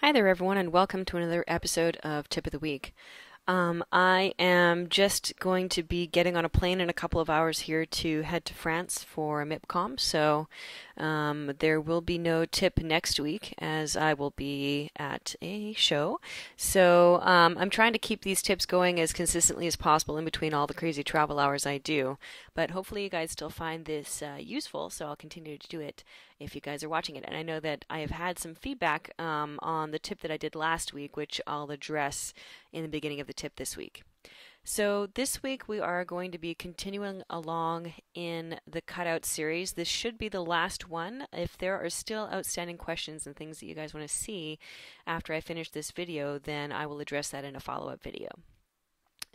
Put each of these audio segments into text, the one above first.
Hi there, everyone, and welcome to another episode of Tip of the Week. I am just going to be getting on a plane in a couple of hours here to head to France for MIPCOM, so there will be no tip next week as I will be at a show. So I'm trying to keep these tips going as consistently as possible in between all the crazy travel hours I do, but hopefully you guys still find this useful, so I'll continue to do it if you guys are watching it. And I know that I have had some feedback on the tip that I did last week, which I'll address in the beginning of the tip this week. So this week we are going to be continuing along in the cutout series. This should be the last one. If there are still outstanding questions and things that you guys want to see after I finish this video, then I will address that in a follow-up video.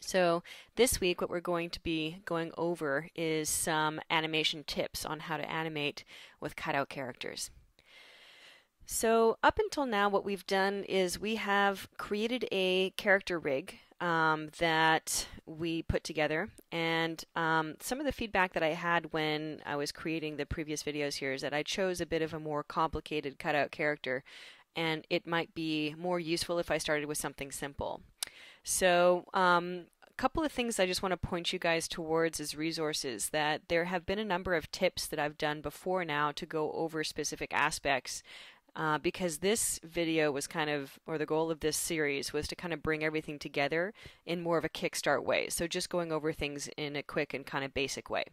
So this week what we're going to be going over is some animation tips on how to animate with cutout characters. So up until now what we've done is we have created a character rig that we put together, and some of the feedback that I had when I was creating the previous videos here is that I chose a bit of a more complicated cutout character, and it might be more useful if I started with something simple. So a couple of things I just want to point you guys towards as resources, that there have been a number of tips that I've done before now to go over specific aspects because this video was kind of, or the goal of this series was to kind of bring everything together in more of a kickstart way. So just going over things in a quick and kind of basic way.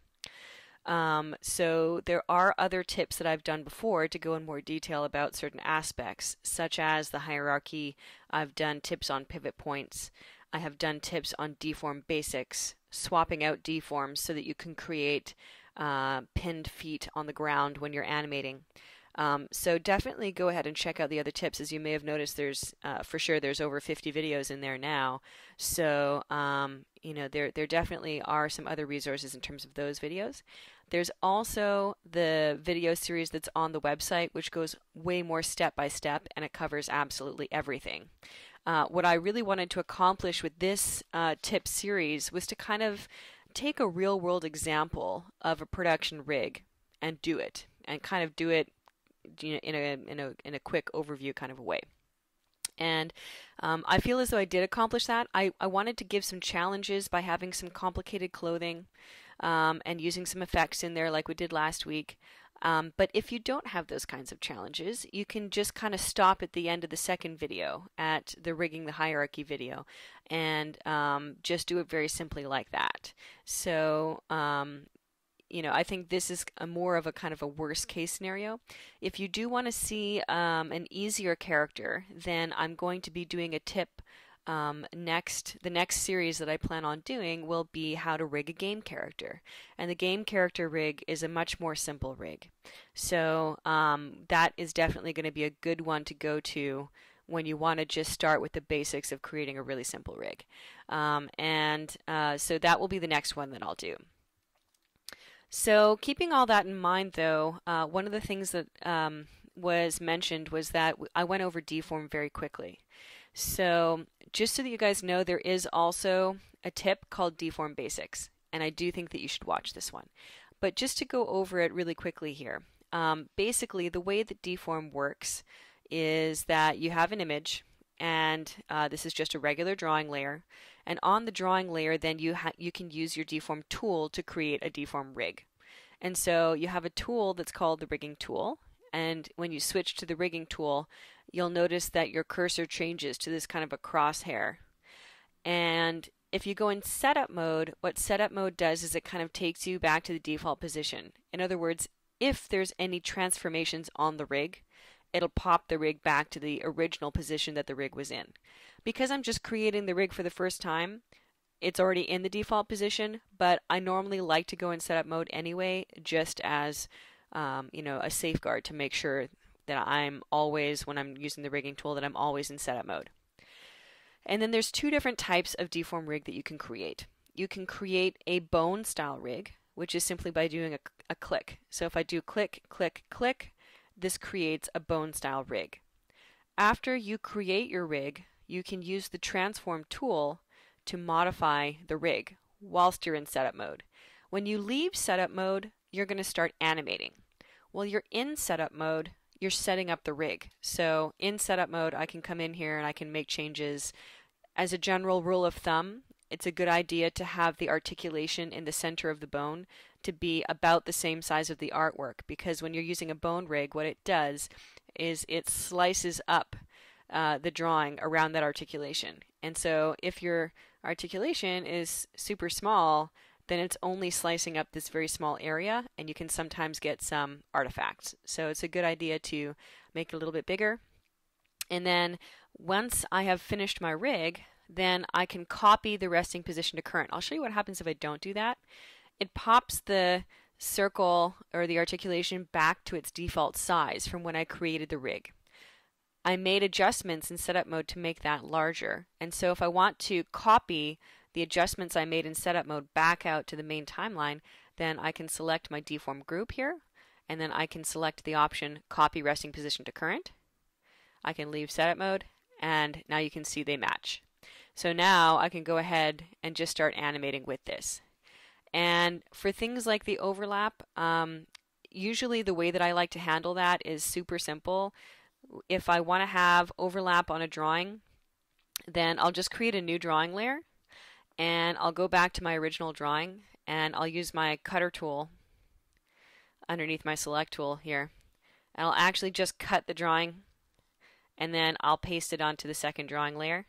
So there are other tips that I've done before to go in more detail about certain aspects, such as the hierarchy. I've done tips on pivot points. I have done tips on deform basics, swapping out deforms so that you can create pinned feet on the ground when you're animating. So definitely go ahead and check out the other tips. As you may have noticed, there's for sure there's over 50 videos in there now. So you know, there definitely are some other resources in terms of those videos. There's also the video series that's on the website, which goes way more step by step, and it covers absolutely everything. What I really wanted to accomplish with this tip series was to kind of take a real world example of a production rig and do it, and kind of do it, you know, in a quick overview kind of a way. And I feel as though I did accomplish that. I wanted to give some challenges by having some complicated clothing and using some effects in there like we did last week. But if you don't have those kinds of challenges, you can just kind of stop at the end of the second video at the rigging the hierarchy video and just do it very simply like that. So you know, I think this is more of a kind of a worst case scenario. If you do want to see an easier character, then I'm going to be doing a tip next. The next series that I plan on doing will be how to rig a game character. And the game character rig is a much more simple rig. So that is definitely going to be a good one to go to when you want to just start with the basics of creating a really simple rig. So that will be the next one that I'll do. So keeping all that in mind, though, one of the things that was mentioned was that I went over deform very quickly. So just so that you guys know, there is also a tip called Deform Basics, and I do think that you should watch this one. But just to go over it really quickly here, basically the way that deform works is that you have an image, and this is just a regular drawing layer. And on the drawing layer, then you can use your deform tool to create a deform rig. And so you have a tool that's called the rigging tool. And when you switch to the rigging tool, you'll notice that your cursor changes to this kind of a crosshair. And if you go in setup mode, what setup mode does is it kind of takes you back to the default position. In other words, if there's any transformations on the rig, it'll pop the rig back to the original position that the rig was in. Because I'm just creating the rig for the first time, it's already in the default position, but I normally like to go in setup mode anyway, just as you know, a safeguard to make sure that I'm always, when I'm using the rigging tool, that I'm always in setup mode. And then there's two different types of deform rig that you can create. You can create a bone style rig, which is simply by doing a click. So if I do click, click, click, this creates a bone style rig. After you create your rig, you can use the transform tool to modify the rig whilst you're in setup mode. When you leave setup mode, you're going to start animating. While you're in setup mode, you're setting up the rig. So in setup mode, I can come in here and I can make changes. As a general rule of thumb, it's a good idea to have the articulation in the center of the bone to be about the same size of the artwork, because when you're using a bone rig, what it does is it slices up the drawing around that articulation. And so if your articulation is super small, then it's only slicing up this very small area, and you can sometimes get some artifacts. So it's a good idea to make it a little bit bigger. And then once I have finished my rig, then I can copy the resting position to current. I'll show you what happens if I don't do that. It pops the circle or the articulation back to its default size from when I created the rig. I made adjustments in setup mode to make that larger. And so if I want to copy the adjustments I made in setup mode back out to the main timeline, then I can select my deform group here, and then I can select the option copy resting position to current. I can leave setup mode, and now you can see they match. So now I can go ahead and just start animating with this. And for things like the overlap, usually the way that I like to handle that is super simple. If I want to have overlap on a drawing, then I'll just create a new drawing layer, and I'll go back to my original drawing, and I'll use my cutter tool underneath my select tool here, and I'll actually just cut the drawing, and then I'll paste it onto the second drawing layer.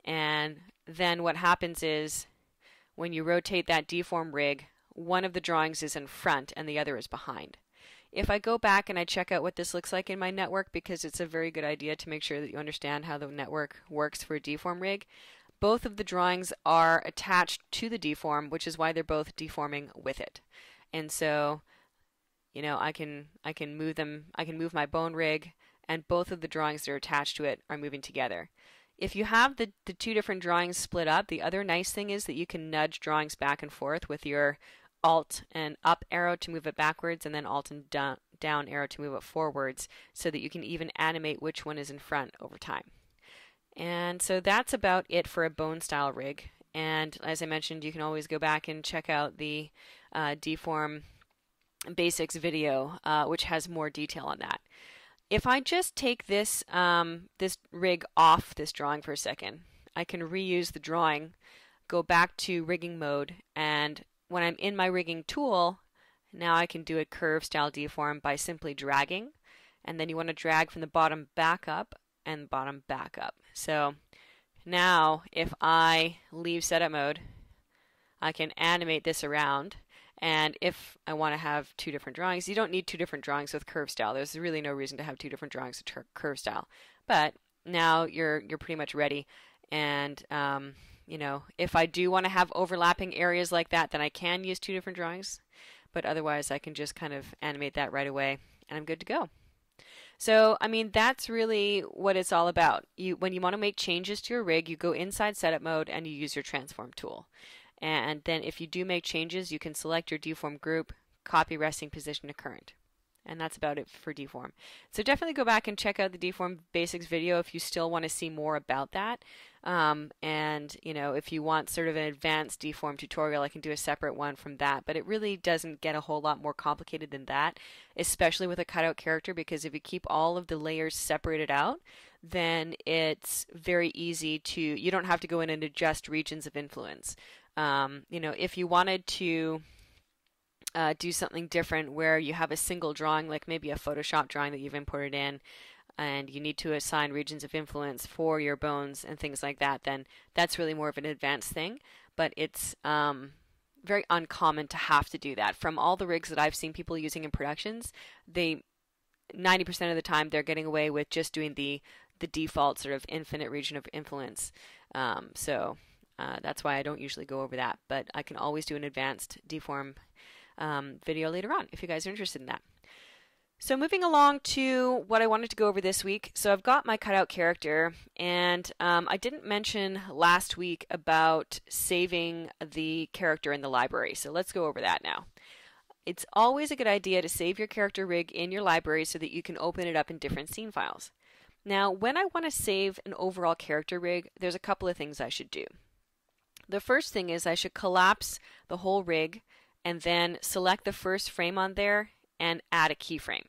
And then what happens is when you rotate that deform rig, one of the drawings is in front and the other is behind. If I go back and I check out what this looks like in my network, because it's a very good idea to make sure that you understand how the network works for a deform rig, both of the drawings are attached to the deform, which is why they're both deforming with it. And so, you know, I can move them, I can move my bone rig, and both of the drawings that are attached to it are moving together. If you have the two different drawings split up, the other nice thing is that you can nudge drawings back and forth with your Alt and up arrow to move it backwards, and then Alt and down arrow to move it forwards, so that you can even animate which one is in front over time. And so that's about it for a bone style rig. And as I mentioned, you can always go back and check out the Deform Basics video, which has more detail on that. If I just take this this rig off this drawing for a second, I can reuse the drawing, go back to rigging mode, and when I'm in my rigging tool, now I can do a curve style deform by simply dragging, and then you want to drag from the bottom back up and bottom back up. So now if I leave setup mode, I can animate this around. And if I want to have two different drawings, you don't need two different drawings with curve style. There's really no reason to have two different drawings with curve style. But now you're pretty much ready. And you know, if I do want to have overlapping areas like that, then I can use two different drawings. But otherwise, I can just kind of animate that right away, and I'm good to go. So, I mean, that's really what it's all about. When you want to make changes to your rig, you go inside setup mode and you use your transform tool. And then if you do make changes, you can select your deform group, copy resting position to current. And that's about it for deform. So definitely go back and check out the Deform Basics video if you still want to see more about that. And you know, if you want sort of an advanced deform tutorial, I can do a separate one from that. But it really doesn't get a whole lot more complicated than that, especially with a cutout character, because if you keep all of the layers separated out, then it's very easy to, you don't have to go in and adjust regions of influence. You know, if you wanted to do something different where you have a single drawing, like maybe a Photoshop drawing that you've imported in, and you need to assign regions of influence for your bones and things like that, then that's really more of an advanced thing. But it's very uncommon to have to do that. From all the rigs that I've seen people using in productions, 90% of the time they're getting away with just doing the default sort of infinite region of influence. So that's why I don't usually go over that. But I can always do an advanced deform video later on if you guys are interested in that. So moving along to what I wanted to go over this week. So I've got my cutout character, and I didn't mention last week about saving the character in the library. So let's go over that now. It's always a good idea to save your character rig in your library so that you can open it up in different scene files. Now, when I want to save an overall character rig, there's a couple of things I should do. The first thing is I should collapse the whole rig and then select the first frame on there and add a keyframe.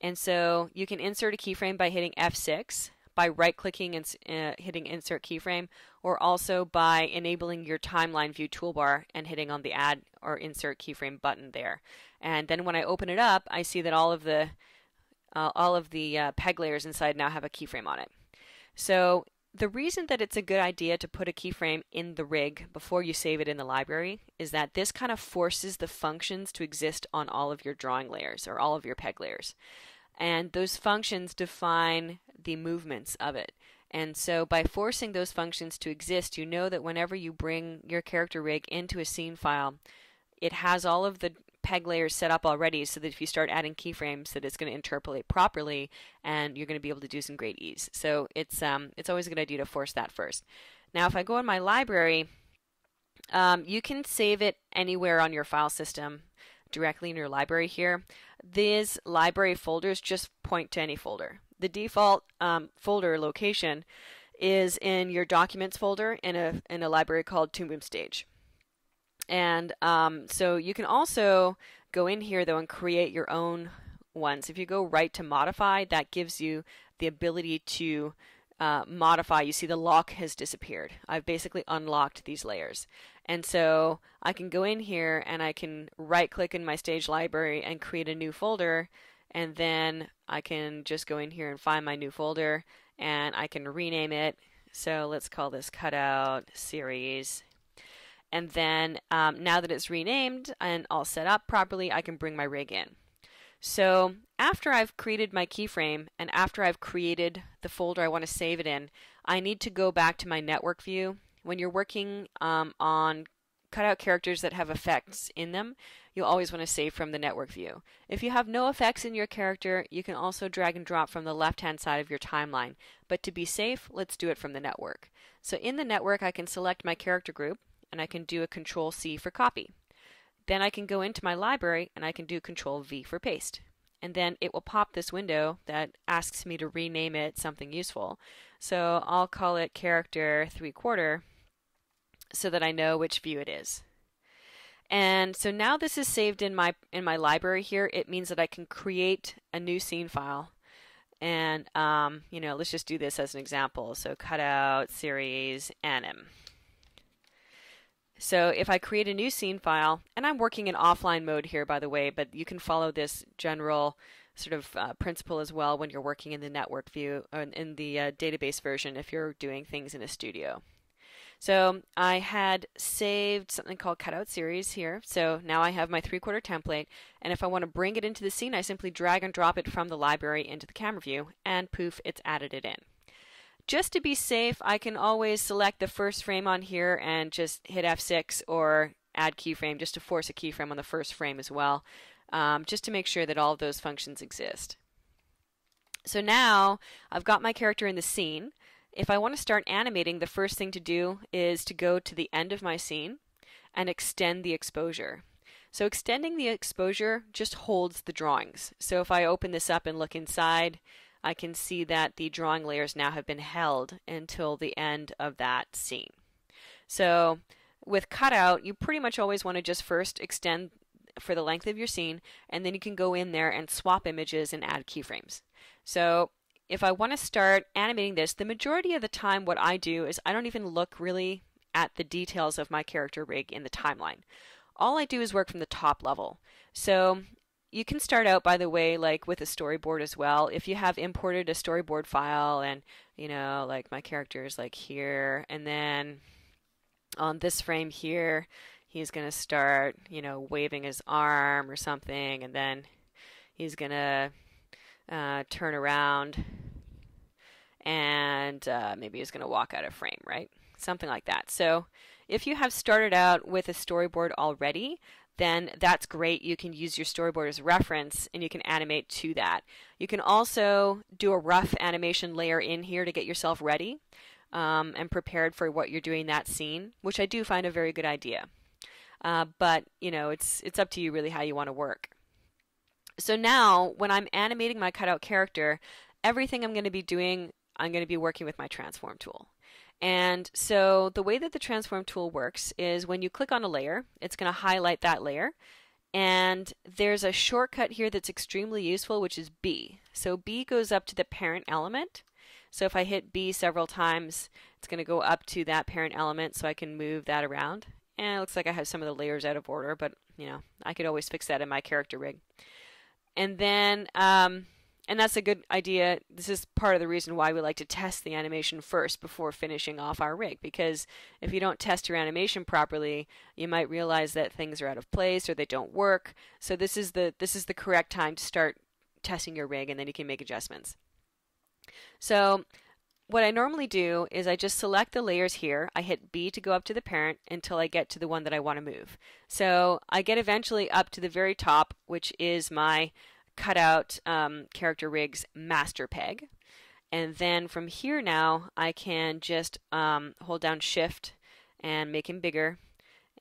And so you can insert a keyframe by hitting F6, by right-clicking and hitting Insert Keyframe, or also by enabling your timeline view toolbar and hitting on the Add or Insert Keyframe button there. And then when I open it up, I see that all of the peg layers inside now have a keyframe on it. So the reason that it's a good idea to put a keyframe in the rig before you save it in the library is that this kind of forces the functions to exist on all of your drawing layers or all of your peg layers. And those functions define the movements of it. And so by forcing those functions to exist, you know that whenever you bring your character rig into a scene file, it has all of the peg layers set up already so that if you start adding keyframes that it's going to interpolate properly and you're going to be able to do some great ease. So it's always a good idea to force that first. Now if I go in my library, you can save it anywhere on your file system directly in your library here. These library folders just point to any folder. The default folder location is in your Documents folder in a library called Toon Stage. And so you can also go in here though and create your own ones. If you go right to modify, that gives you the ability to modify. You see the lock has disappeared. I've basically unlocked these layers. And so I can go in here and I can right click in my stage library and create a new folder, and then I can just go in here and find my new folder and I can rename it. So let's call this Cutout Series. And then now that it's renamed and all set up properly, I can bring my rig in. So after I've created my keyframe and after I've created the folder I want to save it in, I need to go back to my network view. When you're working on cutout characters that have effects in them, you'll always want to save from the network view. If you have no effects in your character, you can also drag and drop from the left-hand side of your timeline. But to be safe, let's do it from the network. So in the network, I can select my character group, and I can do a Control-C for copy. Then I can go into my library, and I can do Control-V for paste. And then it will pop this window that asks me to rename it something useful. So I'll call it Character 3/4 so that I know which view it is. And so now this is saved in my library here. It means that I can create a new scene file. And let's just do this as an example. So Cutout Series Anim. So if I create a new scene file, and I'm working in offline mode here, by the way, but you can follow this general sort of principle as well when you're working in the network view or in the database version if you're doing things in a studio. So I had saved something called Cutout Series here. So now I have my 3/4 template, and if I want to bring it into the scene, I simply drag and drop it from the library into the camera view, and poof, it's added it in. Just to be safe, I can always select the first frame on here and just hit F6 or add keyframe just to force a keyframe on the first frame as well, just to make sure that all of those functions exist. So now I've got my character in the scene. If I want to start animating, the first thing to do is to go to the end of my scene and extend the exposure. So extending the exposure just holds the drawings. So if I open this up and look inside, I can see that the drawing layers now have been held until the end of that scene. So with cutout, you pretty much always want to just first extend for the length of your scene, and then you can go in there and swap images and add keyframes. So if I want to start animating this, the majority of the time what I do is I don't even look really at the details of my character rig in the timeline. All I do is work from the top level. So you can start out, by the way, like with a storyboard as well. If you have imported a storyboard file and, like my character is like here, and then on this frame here, he's going to start, waving his arm or something, and then he's going to turn around and maybe he's going to walk out of frame, right? Something like that. So if you have started out with a storyboard already, then that's great. You can use your storyboard as a reference and you can animate to that. You can also do a rough animation layer in here to get yourself ready and prepared for what you're doing that scene, which I do find a very good idea. But it's up to you really how you want to work. So now when I'm animating my cutout character, everything I'm going to be doing, I'm going to be working with my transform tool. And so the way that the transform tool works is when you click on a layer, it's going to highlight that layer. And there's a shortcut here that's extremely useful, which is B. So B goes up to the parent element. So if I hit B several times, it's going to go up to that parent element so I can move that around. And it looks like I have some of the layers out of order, but you know, I could always fix that in my character rig. And then, and that's a good idea. This is part of the reason why we like to test the animation first before finishing off our rig, because if you don't test your animation properly, you might realize that things are out of place or they don't work. So this is the correct time to start testing your rig, and then you can make adjustments. So what I normally do is I just select the layers here. I hit B to go up to the parent until I get to the one that I want to move. So I get eventually up to the very top, which is my cutout character rig's master peg. And then from here now, I can just hold down Shift and make him bigger,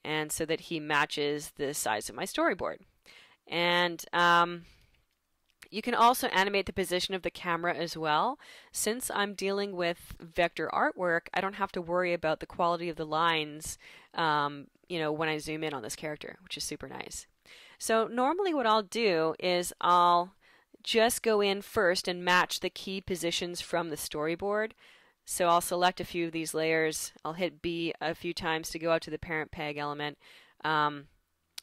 and so that he matches the size of my storyboard. And you can also animate the position of the camera as well. Since I'm dealing with vector artwork, I don't have to worry about the quality of the lines, you know, when I zoom in on this character, which is super nice. So normally what I'll do is I'll just go in first and match the key positions from the storyboard. So I'll select a few of these layers. I'll hit B a few times to go out to the parent peg element.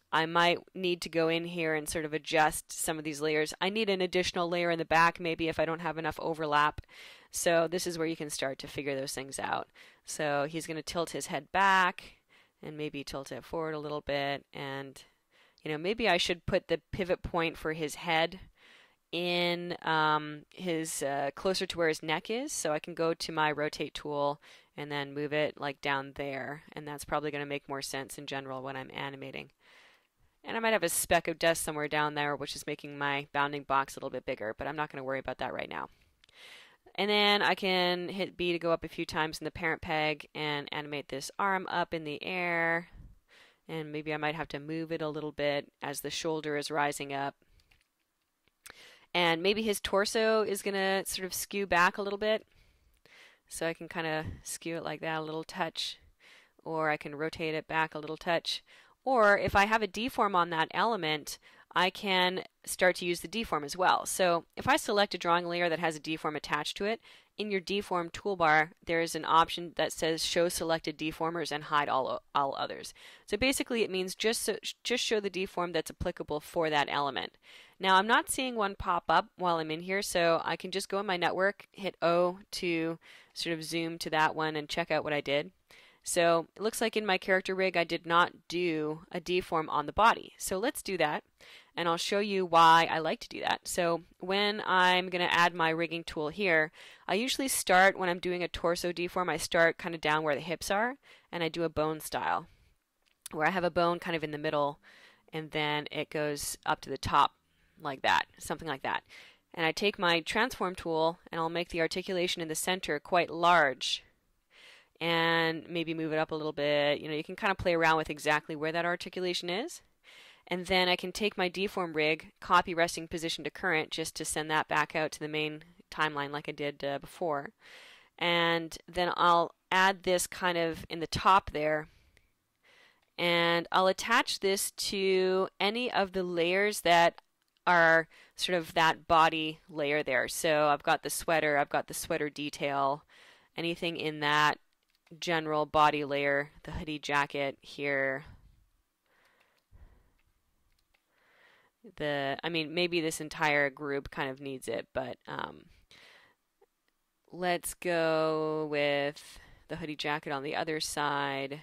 I might need to go in here and sort of adjust some of these layers. I need an additional layer in the back maybe if I don't have enough overlap. So this is where you can start to figure those things out. So he's going to tilt his head back and maybe tilt it forward a little bit. And, you know, maybe I should put the pivot point for his head in his closer to where his neck is. So I can go to my rotate tool and then move it like down there. And that's probably going to make more sense in general when I'm animating. And I might have a speck of dust somewhere down there, which is making my bounding box a little bit bigger, but I'm not going to worry about that right now. And then I can hit B to go up a few times in the parent peg and animate this arm up in the air. And maybe I might have to move it a little bit as the shoulder is rising up. And maybe his torso is going to sort of skew back a little bit. So I can kind of skew it like that a little touch. Or I can rotate it back a little touch. Or if I have a deform on that element, I can start to use the deform as well. So if I select a drawing layer that has a deform attached to it, in your deform toolbar, there is an option that says show selected deformers and hide all others. So basically it means just show the deform that's applicable for that element. Now I'm not seeing one pop up while I'm in here, so I can just go in my network, hit O to sort of zoom to that one and check out what I did. So it looks like in my character rig I did not do a deform on the body. So let's do that, and I'll show you why I like to do that. So when I'm going to add my rigging tool here, I usually start when I'm doing a torso deform, I start kind of down where the hips are, and I do a bone style, where I have a bone kind of in the middle, and then it goes up to the top like that, something like that. And I take my transform tool, and I'll make the articulation in the center quite large, and maybe move it up a little bit. You know, you can kind of play around with exactly where that articulation is. And then I can take my deform rig, copy resting position to current, just to send that back out to the main timeline like I did before. And then I'll add this kind of in the top there. And I'll attach this to any of the layers that are sort of that body layer there. So I've got the sweater, I've got the sweater detail, anything in that general body layer, the hoodie jacket here. I mean, maybe this entire group kind of needs it, but let's go with the hoodie jacket on the other side.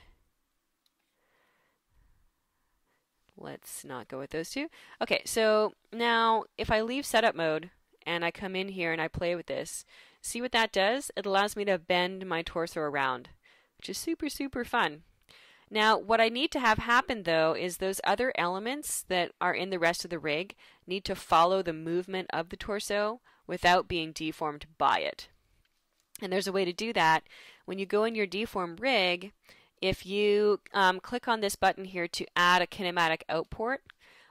Let's not go with those two. Okay, so now if I leave setup mode and I come in here and I play with this, see what that does? It allows me to bend my torso around, which is super, super fun. Now, what I need to have happen, though, is those other elements that are in the rest of the rig need to follow the movement of the torso without being deformed by it. And there's a way to do that. When you go in your deform rig, if you click on this button here to add a kinematic out port,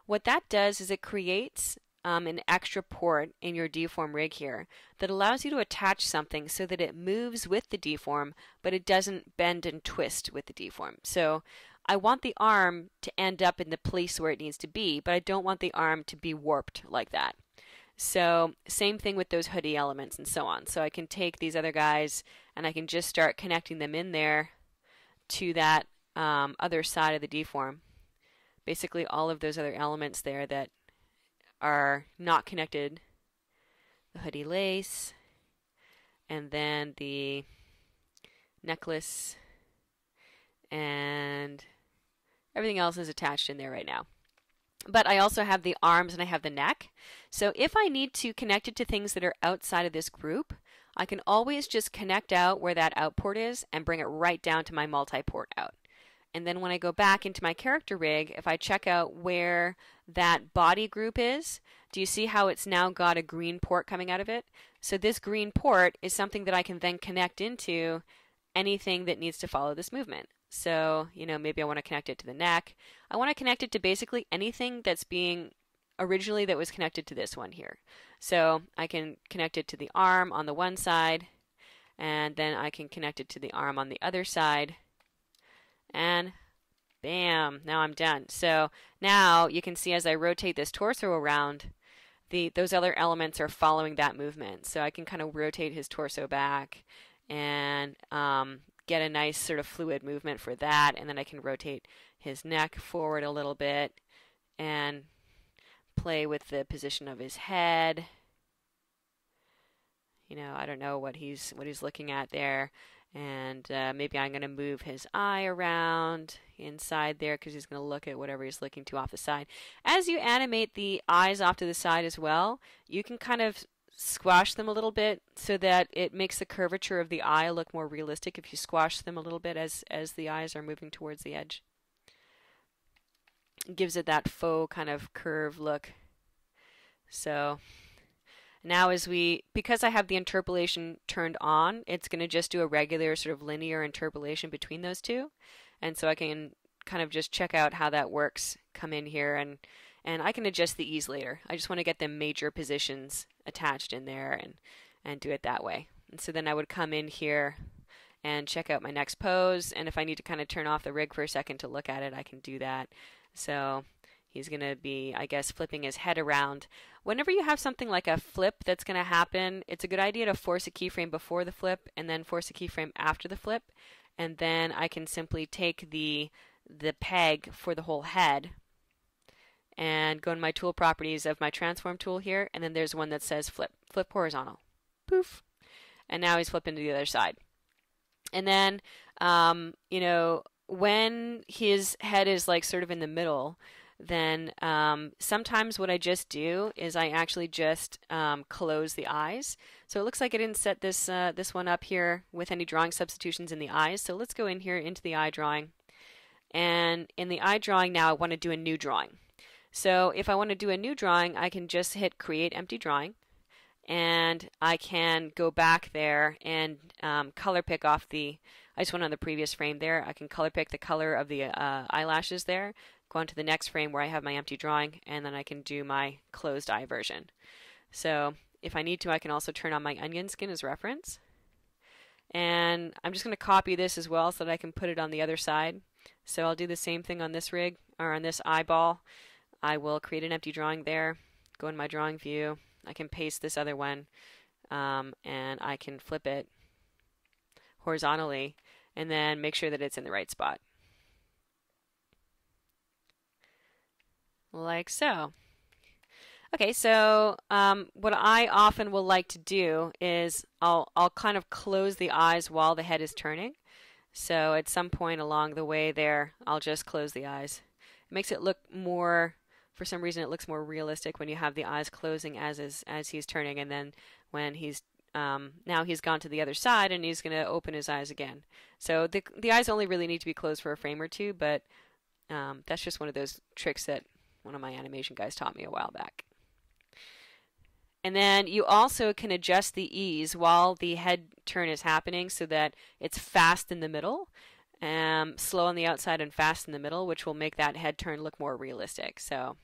what that does is it creates an extra port in your deform rig here that allows you to attach something so that it moves with the deform, but it doesn't bend and twist with the deform. So I want the arm to end up in the place where it needs to be, but I don't want the arm to be warped like that. So same thing with those hoodie elements and so on. So I can take these other guys and I can just start connecting them in there to that other side of the deform. Basically all of those other elements there that are not connected. The hoodie lace, and then the necklace, and everything else is attached in there right now. But I also have the arms and I have the neck. So if I need to connect it to things that are outside of this group, I can always just connect out where that out port is and bring it right down to my multi-port out. And then when I go back into my character rig, if I check out where that body group is, do you see how it's now got a green port coming out of it? So this green port is something that I can then connect into anything that needs to follow this movement. So, maybe I want to connect it to the neck. I want to connect it to basically anything that's being originally that was connected to this one here. So I can connect it to the arm on the one side, and then I can connect it to the arm on the other side. And bam, now I'm done. So now you can see as I rotate this torso around, those other elements are following that movement. So I can kind of rotate his torso back and get a nice sort of fluid movement for that. And then I can rotate his neck forward a little bit and play with the position of his head. I don't know what he's looking at there. And maybe I'm going to move his eye around inside there because he's going to look at whatever he's looking to off the side. As you animate the eyes off to the side as well, you can kind of squash them a little bit so that it makes the curvature of the eye look more realistic if you squash them a little bit as the eyes are moving towards the edge. It gives it that faux kind of curve look. So now because I have the interpolation turned on, it's going to just do a regular sort of linear interpolation between those two. And so I can kind of just check out how that works, come in here, and I can adjust the ease later. I just want to get the major positions attached in there and do it that way. And so then I would come in here and check out my next pose. And if I need to kind of turn off the rig for a second to look at it, I can do that. So he's going to be, I guess, flipping his head around. Whenever you have something like a flip that's going to happen, it's a good idea to force a keyframe before the flip and then force a keyframe after the flip. And then I can simply take the peg for the whole head and go in my tool properties of my transform tool here. And then there's one that says flip horizontal. Poof. And now he's flipping to the other side. And then, when his head is like sort of in the middle, then sometimes what I just do is I actually just close the eyes. So it looks like I didn't set this one up here with any drawing substitutions in the eyes. So let's go in here into the eye drawing. And in the eye drawing now I want to do a new drawing. So if I want to do a new drawing, I can just hit create empty drawing. And I can go back there and color pick off I just went on the previous frame there. I can color pick the color of the eyelashes there. Go on to the next frame where I have my empty drawing, and then I can do my closed eye version. So if I need to, I can also turn on my onion skin as reference. And I'm just going to copy this as well so that I can put it on the other side. So I'll do the same thing on this rig, or on this eyeball. I will create an empty drawing there, go in my drawing view. I can paste this other one, and I can flip it horizontally, and then make sure that it's in the right spot. Like so. Okay, so what I often will like to do is I'll kind of close the eyes while the head is turning. So at some point along the way there, I'll just close the eyes. It makes it look more, for some reason it looks more realistic when you have the eyes closing as he's turning, and then when he's now he's gone to the other side and he's going to open his eyes again. So the eyes only really need to be closed for a frame or two, but that's just one of those tricks that one of my animation guys taught me a while back. And then you also can adjust the ease while the head turn is happening so that it's fast in the middle, slow on the outside and fast in the middle, which will make that head turn look more realistic. So,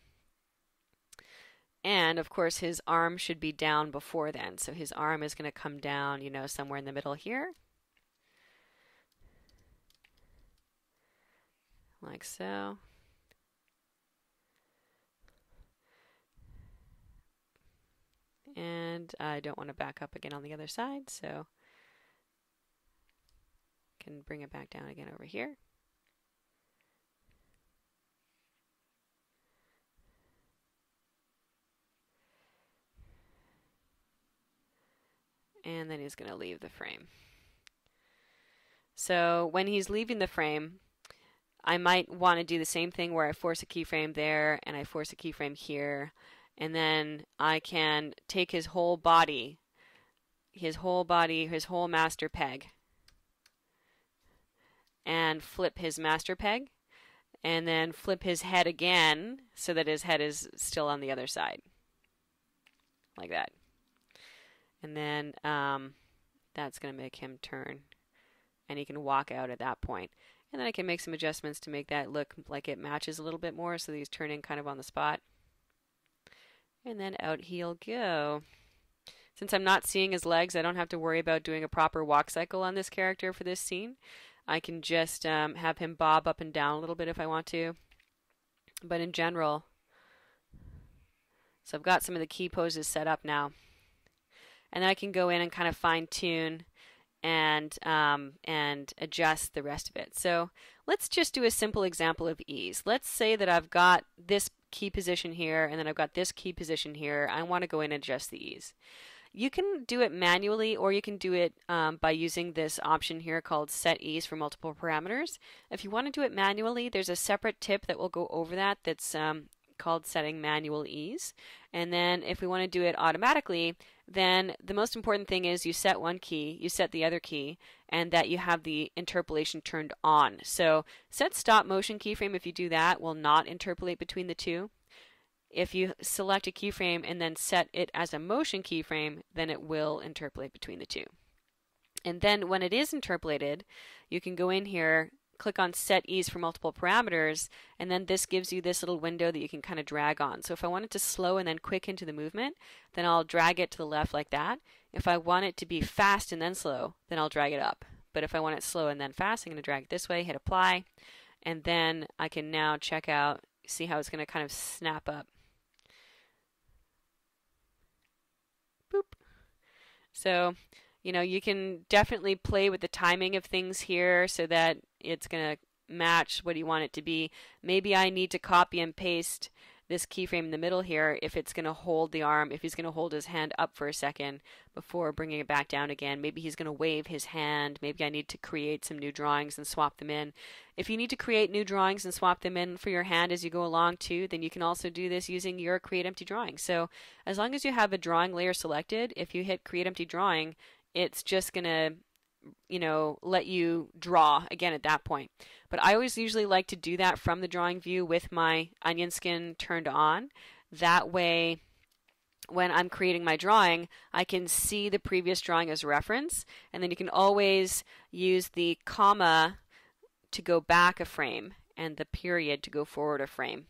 and of course his arm should be down before then. So his arm is going to come down, somewhere in the middle here. like so. And I don't want to back up again on the other side, so I can bring it back down again over here. And then he's going to leave the frame. So when he's leaving the frame, I might want to do the same thing where I force a keyframe there and I force a keyframe here, and then I can take his whole body, his whole master peg, and flip his master peg, and then flip his head again so that his head is still on the other side, like that. And then that's going to make him turn, and he can walk out at that point. And then I can make some adjustments to make that look like it matches a little bit more, so that he's turning kind of on the spot. And then out he'll go. Since I'm not seeing his legs, I don't have to worry about doing a proper walk cycle on this character for this scene. I can just have him bob up and down a little bit if I want to. But in general, so I've got some of the key poses set up now. And then I can go in and kind of fine tune and adjust the rest of it. So let's just do a simple example of ease. Let's say that I've got this key position here and then I've got this key position here. I want to go in and adjust the ease. You can do it manually, or you can do it by using this option here called Set Ease for Multiple Parameters. If you want to do it manually, there's a separate tip that will go over that that's called Setting Manual Ease. And then if we want to do it automatically, then the most important thing is you set one key, you set the other key, and that you have the interpolation turned on. So set stop motion keyframe, if you do that, will not interpolate between the two. If you select a keyframe and then set it as a motion keyframe, then it will interpolate between the two. And then when it is interpolated, you can go in here, click on Set Ease for Multiple Parameters, and then this gives you this little window that you can kind of drag on. So if I want it to slow and then quick into the movement, then I'll drag it to the left like that. If I want it to be fast and then slow, then I'll drag it up. But if I want it slow and then fast, I'm going to drag it this way, hit apply, and then I can now check out, see how it's going to kind of snap up. Boop. So, you know, you can definitely play with the timing of things here so that it's going to match what you want it to be. Maybe I need to copy and paste this keyframe in the middle here if it's going to hold the arm, if he's going to hold his hand up for a second before bringing it back down again. Maybe he's going to wave his hand. Maybe I need to create some new drawings and swap them in. If you need to create new drawings and swap them in for your hand as you go along too, then you can also do this using your Create Empty Drawing. So as long as you have a drawing layer selected, if you hit Create Empty Drawing, it's just going to, you know, let you draw again at that point. But I always usually like to do that from the drawing view with my onion skin turned on. That way, when I'm creating my drawing, I can see the previous drawing as reference, and then you can always use the comma to go back a frame and the period to go forward a frame.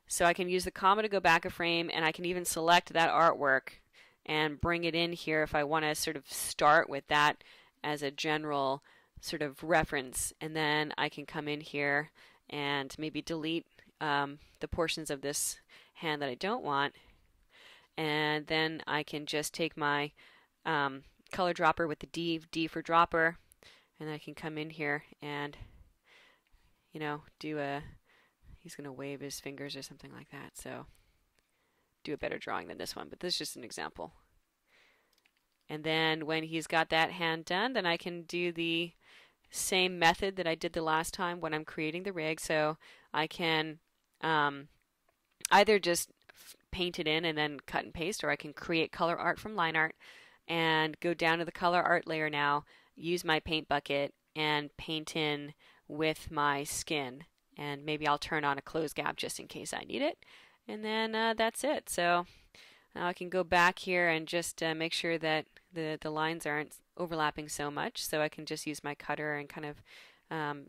So I can use the comma to go back a frame, and I can even select that artwork and bring it in here if I want to sort of start with that as a general sort of reference, and then I can come in here and maybe delete the portions of this hand that I don't want, and then I can just take my color dropper with the D for dropper, and I can come in here and, you know, do a, he's going to wave his fingers or something like that, so do a better drawing than this one, but this is just an example. And then when he's got that hand done, then I can do the same method that I did the last time when I'm creating the rig. So I can either just paint it in and then cut and paste, or I can create color art from line art and go down to the color art layer now, use my paint bucket and paint in with my skin. And maybe I'll turn on a close gap just in case I need it. And then that's it. So now I can go back here and just make sure that the lines aren't overlapping so much. So I can just use my cutter and kind of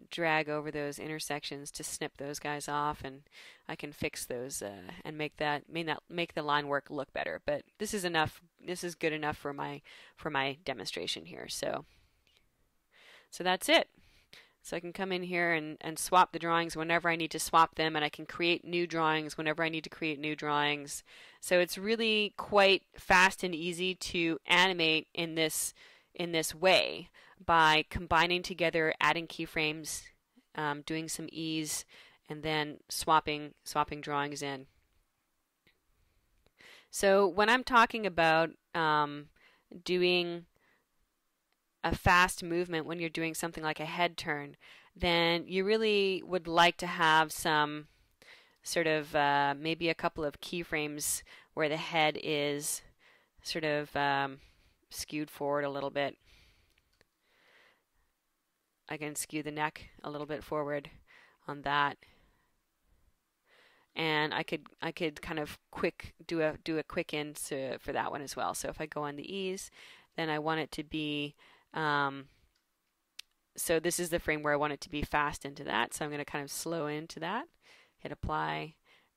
drag over those intersections to snip those guys off, and I can fix those and make the line work look better. But this is enough. This is good enough for my demonstration here. So that's it. So I can come in here and swap the drawings whenever I need to swap them, and I can create new drawings whenever I need to create new drawings. So it's really quite fast and easy to animate in this way by combining together, adding keyframes, doing some ease, and then swapping drawings in. So when I'm talking about doing a fast movement when you're doing something like a head turn, then you really would like to have some sort of maybe a couple of keyframes where the head is sort of skewed forward a little bit. I can skew the neck a little bit forward on that. And I could kind of do a quick in for that one as well. So if I go on the ease, then I want it to be so this is the frame where I want it to be fast into that. So I'm going to kind of slow into that, hit apply,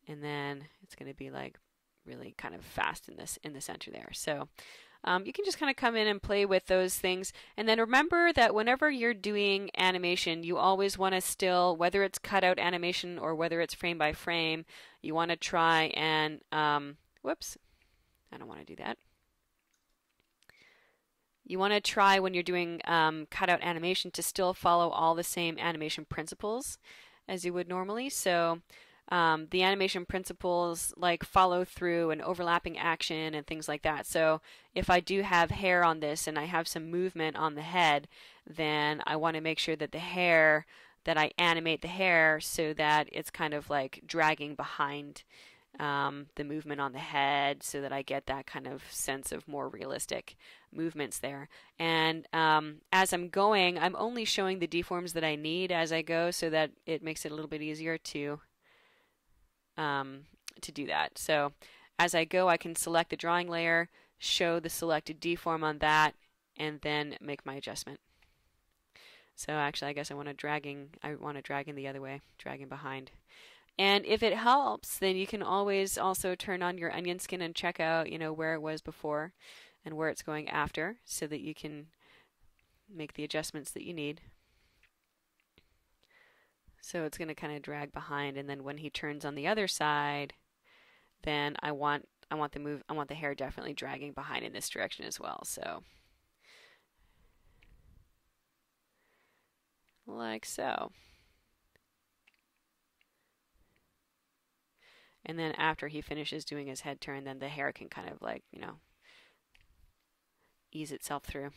and then it's going to be like really kind of fast in the center there. So you can just kind of come in and play with those things. And then remember that whenever you're doing animation, you always want to still, whether it's cutout animation or whether it's frame by frame, you want to try and, whoops, I don't want to do that. You want to try when you're doing cutout animation to still follow all the same animation principles as you would normally. So the animation principles like follow through and overlapping action and things like that. So if I do have hair on this and I have some movement on the head, then I want to make sure that that I animate the hair so that it's kind of like dragging behind the movement on the head, so that I get that kind of sense of more realistic movements there. And as I'm going, I'm only showing the deforms that I need as I go, so that it makes it a little bit easier to do that. So as I go, I can select the drawing layer, show the selected deform on that, and then make my adjustment. So actually, I guess I want to drag in the other way, dragging behind. And if it helps, then you can always also turn on your onion skin and check out, where it was before and where it's going after, so that you can make the adjustments that you need. So it's going to kind of drag behind, and then when he turns on the other side, then I want the hair definitely dragging behind in this direction as well. So like so. And then after he finishes doing his head turn, then the hair can kind of like, ease itself through.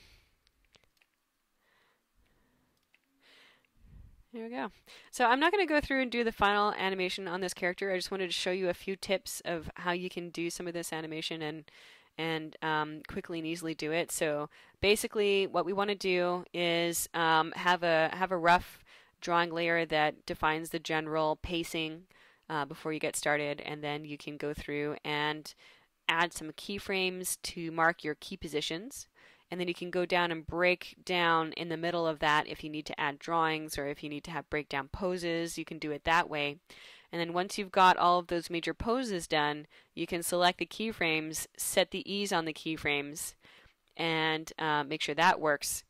There we go. So I'm not going to go through and do the final animation on this character. I just wanted to show you a few tips of how you can do some of this animation and quickly and easily do it. So basically what we want to do is have a rough drawing layer that defines the general pacing before you get started, and then you can go through and add some keyframes to mark your key positions, and then you can go down and break down in the middle of that if you need to add drawings or if you need to have breakdown poses. You can do it that way. And then once you've got all of those major poses done, you can select the keyframes, set the ease on the keyframes, and make sure that works.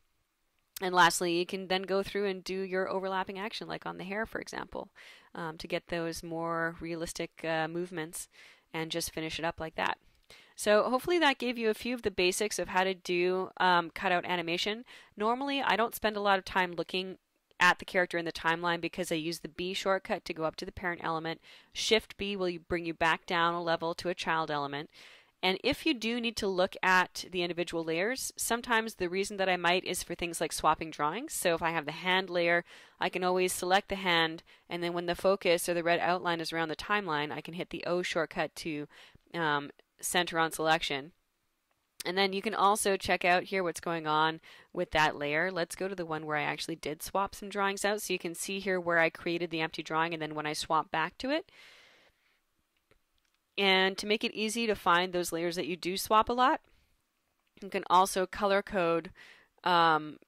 And lastly, you can then go through and do your overlapping action, like on the hair, for example, to get those more realistic movements, and just finish it up like that. So hopefully that gave you a few of the basics of how to do cutout animation. Normally, I don't spend a lot of time looking at the character in the timeline because I use the B shortcut to go up to the parent element. Shift B will bring you back down a level to a child element. And if you do need to look at the individual layers, sometimes the reason that I might is for things like swapping drawings. So if I have the hand layer, I can always select the hand, and then when the focus or the red outline is around the timeline, I can hit the O shortcut to center on selection. And then you can also check out here what's going on with that layer. Let's go to the one where I actually did swap some drawings out, so you can see here where I created the empty drawing and then when I swap back to it. And to make it easy to find those layers that you do swap a lot, you can also color code the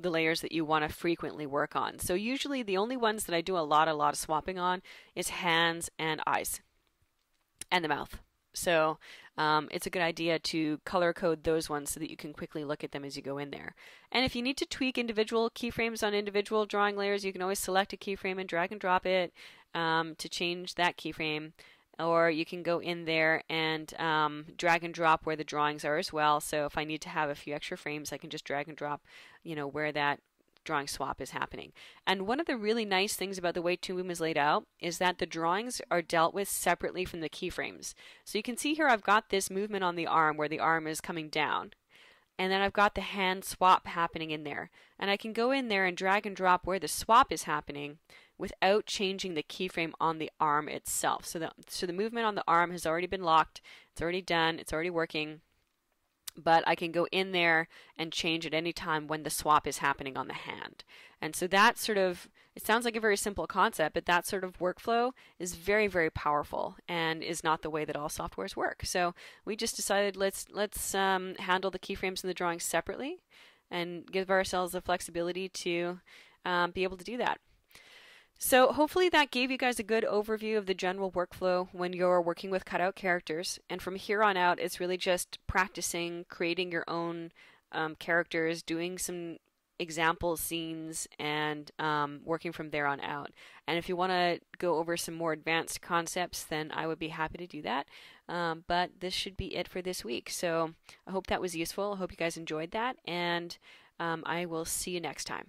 layers that you want to frequently work on. So usually the only ones that I do a lot of swapping on is hands and eyes and the mouth. So it's a good idea to color code those ones so that you can quickly look at them as you go in there. And if you need to tweak individual keyframes on individual drawing layers, you can always select a keyframe and drag and drop it to change that keyframe. Or you can go in there and drag and drop where the drawings are as well. So if I need to have a few extra frames, I can just drag and drop, where that drawing swap is happening. And one of the really nice things about the way Toon is laid out is that the drawings are dealt with separately from the keyframes. So you can see here I've got this movement on the arm where the arm is coming down. And then I've got the hand swap happening in there. And I can go in there and drag and drop where the swap is happening without changing the keyframe on the arm itself. So the movement on the arm has already been locked. It's already done. It's already working. But I can go in there and change at any time when the swap is happening on the hand. And so that it sounds like a very simple concept, but that sort of workflow is very, very powerful and is not the way that all softwares work. So we just decided let's handle the keyframes and the drawings separately and give ourselves the flexibility to be able to do that. So hopefully that gave you guys a good overview of the general workflow when you're working with cutout characters. And from here on out, it's really just practicing, creating your own characters, doing some example scenes, and working from there on out. And if you want to go over some more advanced concepts, then I would be happy to do that. But this should be it for this week. So I hope that was useful. I hope you guys enjoyed that. And I will see you next time.